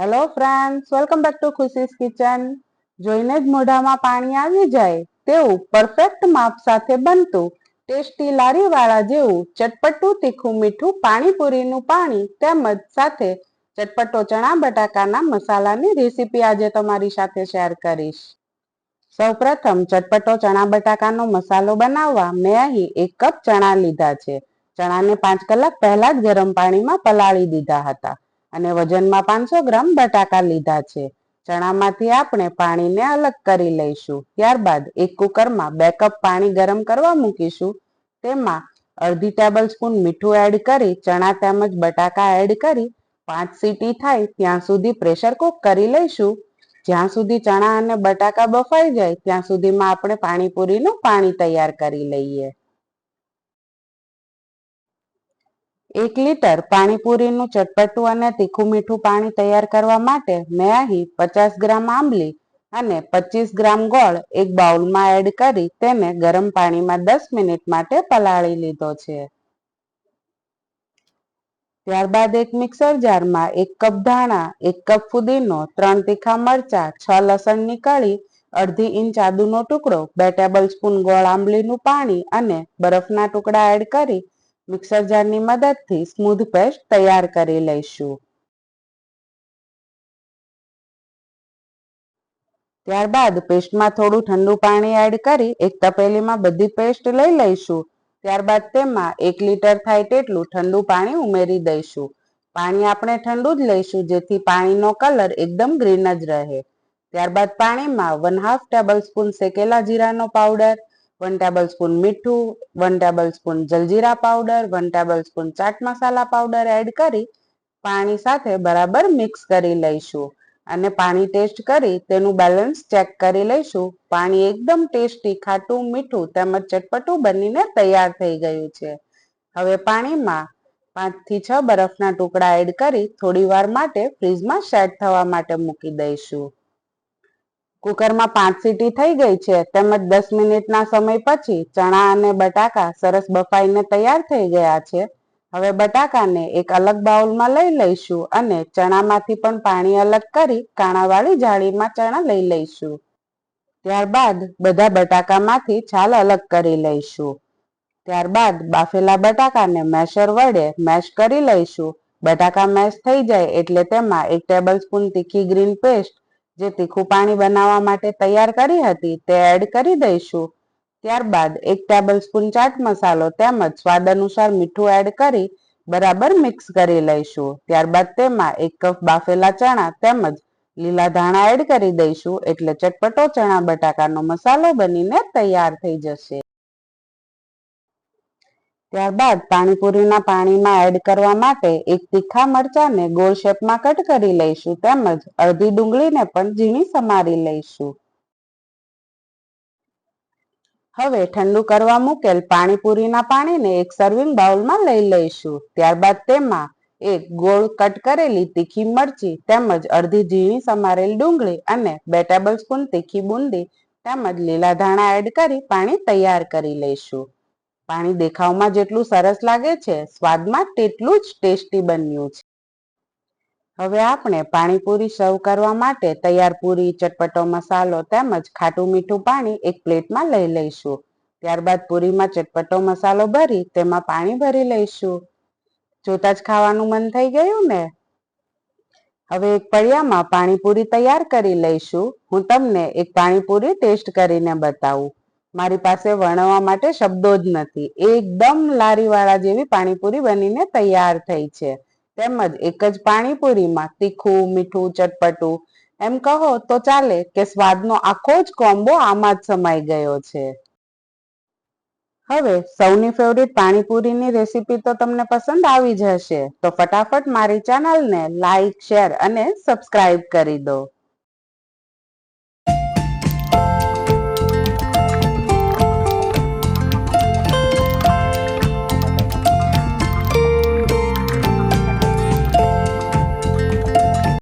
Hello friends, welcome back to ખુશીસ kitchen. જોઈને જ મોઢામાં પાણી આવી જાય તેવું પરફેક્ટ માપ સાથે બનતું ટેસ્ટી લારીવાળા જેવું ચટપટું તીખું મીઠું પાણીપુરીનું પાણી તેમજ સાથે ચટપટો ચણા બટાકાના મસાલાની રેસીપી આજે તમારી સાથે શેર કરીશ. સૌપ્રથમ ચટપટો ચણા બટાકાનો મસાલો બનાવવા મેં અહીં 1 કપ ચણા લીધા છે. ચણાને 5 કલાક પહેલા જ ગરમ પાણીમાં પલાળી દીધા હતા અને વજનમાં 500 ગ્રામ બટાકા લીધા છે. ચણામાંથી આપણે પાણીને અલગ કરી લઈશું. ત્યારબાદ એક કુકરમાં 2 કપ પાણી ગરમ કરવા મૂકીશું. તેમાં અડધી ટેબલ સ્પૂન મીઠું એડ કરી ચણા તેમજ બટાકા એડ કરી 5 સીટી થાય ત્યાં સુધી પ્રેશર કુક કરી લઈશું. જ્યાં સુધી ચણા અને બટાકા બફાઈ જાય ત્યાં સુધીમાં આપણે પાણીપુરીનું પાણી તૈયાર કરી લઈએ. 1 લીટર પાણીપુરીનું ચટપટું અને તીખું મીઠું પાણી તૈયાર કરવા માટે મેં અહીં 50 ગ્રામ આંબલી અને 25 ગ્રામ ગોળ એક બાઉલમાં એડ કરી તેને ગરમ પાણીમાં 10 મિનિટ માટે પલાળી લીધો છે. ત્યારબાદ એક મિક્સર જારમાં 1 કપ ધાણા, 1 કપ ફુદીનો, 3 તીખા મરચા, 6 લસણની કળી, અડધી ઇંચ આદુનો ટુકડો, 2 ટેબલ સ્પૂન ગોળ આંબલીનું પાણી અને બરફના ટુકડા એડ કરી મિક્સર જારની મદદથી સ્મૂધ પેસ્ટ તૈયાર કરી લઈશું. ત્યારબાદ પેસ્ટમાં થોડું ઠંડુ પાણી એડ કરી એક તપેલીમાં બધી પેસ્ટ લઈ લઈશું. ત્યારબાદ તેમાં 1 લીટર થાય તેટલું ઠંડુ પાણી ઉમેરી દઈશું. પાણી આપણે ઠંડુ જ લઈશું જેથી પાણીનો કલર એકદમ ગ્રીન જ રહે. ત્યારબાદ પાણીમાં 1/2 ટેબલ સ્પૂન શેકેલા જીરાનો પાવડર, 1 ટેબલ સ્પૂન મીઠું, 1 tablespoon jaljeera powder, 1 tablespoon chaat masala powder add કરી પાણી સાથે બરાબર મિક્સ કરી લઈશું અને પાણી ટેસ્ટ કરી તેનું બેલેન્સ ચેક કરી લઈશું. પાણી એકદમ ટેસ્ટી, ખાટું, મીઠું તેમજ ચટપટું બનીને તૈયાર થઈ ગયું છે. હવે પાણીમાં 5 થી 6 બરફના ટુકડા એડ કરી થોડી વાર માટે ફ્રીઝમાં સેટ થવા માટે મૂકી દઈશું. કુકરમાં 5 સીટી થઈ ગઈ છે તેમજ 10 મિનિટના સમય પછી ચણા અને બટાકા સરસ બફાઈને તૈયાર થઈ ગયા છે. હવે બટાકાને એક અલગ બાઉલમાં લઈ લઈશું અને ચણામાંથી પણ પાણી અલગ કરી કાણાવાળી જાળીમાં ચણા લઈ લઈશું. ત્યારબાદ બધા બટાકામાંથી છાલ અલગ કરી લઈશું. ત્યારબાદ બાફેલા બટાકાને મેશર વડે મેશ કરી લઈશું. બટાકા મેશ થઈ જાય એટલે તેમાં 1 ટેબલ સ્પૂન તીખી ગ્રીન પેસ્ટ જે તીખું પાણી બનાવવા માટે તૈયાર કરી હતી તે એડ કરી દઈશું. ત્યારબાદ 1 ટેબલ સ્પૂન ચાટ મસાલો તેમજ સ્વાદ અનુસાર મીઠું એડ કરી બરાબર મિક્સ કરી લઈશું. ત્યારબાદ તેમાં 1 કપ બાફેલા ચણા તેમજ લીલા ધાણા એડ કરી દઈશું એટલે ચટપટો ચણા બટાકાનો મસાલો બનીને તૈયાર થઈ જશે. ત્યારબાદ પાણીપુરીના પાણીમાં એડ કરવા માટે 1 તીખા મરચાને ગોળ શેપમાં કટ કરી લઈશું તેમજ અડધી ડુંગળીને પણ ઝીણી સમારી લઈશું. હવે ઠંડુ કરવા મૂકેલ પાણીપુરીના પાણીને એક સર્વિંગ બાઉલમાં લઈ લઈશું. ત્યારબાદ તેમાં 1 ગોળ કટ કરેલી તીખી મરચી તેમજ અડધી ઝીણી સમારેલ ડુંગળી અને 2 ટેબલ સ્પૂન તીખી બુંદી તેમજ લીલા ધાણા એડ કરી પાણી તૈયાર કરી લઈશું. પાણી દેખાવમાં જેટલું સરસ લાગે છે સ્વાદમાં તેટલું જ ટેસ્ટી બન્યું છે. હવે આપણે પાણીપુરી સર્વ કરવા માટે તૈયાર પૂરી, ચટપટો મસાલો તેમજ ખાટું મીઠું પાણી એક પ્લેટમાં લઈ લઈશું. ત્યારબાદ પૂરીમાં ચટપટો મસાલો ભરી તેમાં પાણી ભરી લઈશું. જોતા જ ખાવાનું મન થઈ ગયું ને? હવે એક પડિયામાં પાણીપુરી તૈયાર કરી લઈશું. હું તમને એક પાણીપુરી ટેસ્ટ કરીને બતાવું. મારી પાસે વર્ણવવા માટે શબ્દો જ નથી. એકદમ લારીવાળા જેવી પાણીપુરી બનીને તૈયાર થઈ છે. તેમજ એક જ પાણીપુરીમાં તીખું, મીઠું, ચટપટું એમ કહો તો ચાલે કે સ્વાદનો આખો જ કોમ્બો આમાં જ સમાઈ ગયો છે. હવે સૌની ફેવરિટ પાણીપુરીની રેસીપી તો તમને પસંદ આવી જ હશે તો ફટાફટ મારી ચેનલને લાઈક, શેર અને સબસ્ક્રાઇબ કરી દો.